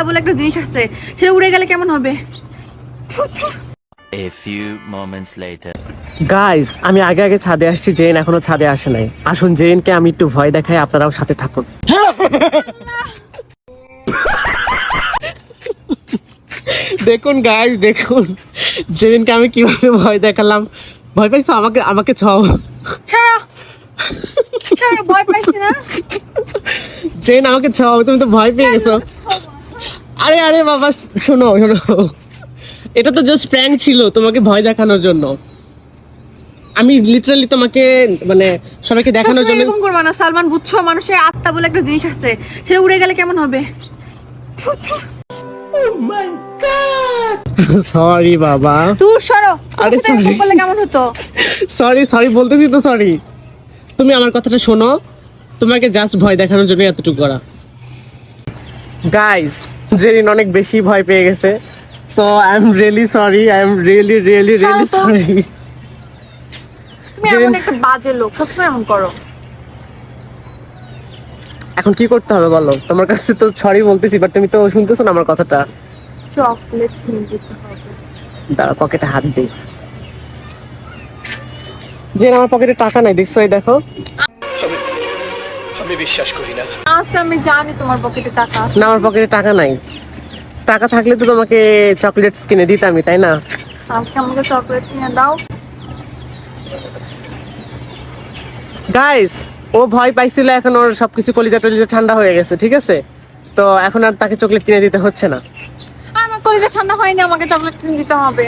বলে একটা জিনিস আছে, সেটা উড়ে গেলে কেমন হবে? A few moments later. Guys, আমি আগে আগে ছাদে আসছি, জেন এখনো ছাদে আসে নাই। আসুন জেনকে আমি একটু ভয় দেখাই, আপনারাও সাথে থাকুন। দেখুন গাইস, দেখুন জেনকে আমি কিভাবে ভয় দেখালাম। ভয় পাইছো? আমাকে আমাকে ছাও। ভয় পাইছি না। জেন আমাকে ছাও, তুমি তো ভয় পেয়ে গেছো। আরে আরে বাবা, শোনো শোনো, এটা তো জাস্ট প্র্যাঙ্ক ছিল তোমাকে ভয় দেখানোর জন্য। আমি লিটারালি তোমাকে মানে সবাইকে দেখানোর জন্য এরকম করবা না সালমান, বুঝছো? মানুষের আত্মা বলে একটা জিনিস আছে, সেটা উড়ে গেলে কেমন হবে? সরি বাবা। দূর সরো। আরে sorry। বললে কেমন হতো? সরি সরি বলতেছি তো সরি। তুমি আমার কথাটা শোনো, তোমাকে জাস্ট ভয় দেখানোর জন্য এতটুকু করা। গাইস, জেরিন অনেক বেশি ভয় পেয়ে গেছে, so I am really sorry, I am really really really সরো তো। সরি। তুমি এমন একটা বাজে লোক, সবসময় এমন করো। এখন কি করতে হবে বলো? তোমার কাছে তো সরি বলতেছি, বাট তুমি তো শুনতেছো না আমার কথাটা। চকলেট কিনে দিতে হবে। দাঁড়া, পকেটে হাত দিই। যে আমার পকেটে টাকা নাই, দেখছো? এই দেখো। আচ্ছা আমি জানি তোমার পকেটে টাকা আছে। না, আমার পকেটে টাকা নাই। টাকা থাকলে তো তোমাকে চকলেটস কিনে দিতামই, তাই না? আজকে আমাকে চকলেট কিনে দাও। গাইস, ও ভয় পাইছিল, এখন ওর সবকিছু কলিজা টলিজা ঠান্ডা হয়ে গেছে, ঠিক আছে? তো এখন আর তাকে চকলেট কিনে দিতে হচ্ছে না। আমার কলিজা ঠান্ডা হয়নি, আমাকে চকলেট কিনে দিতে হবে।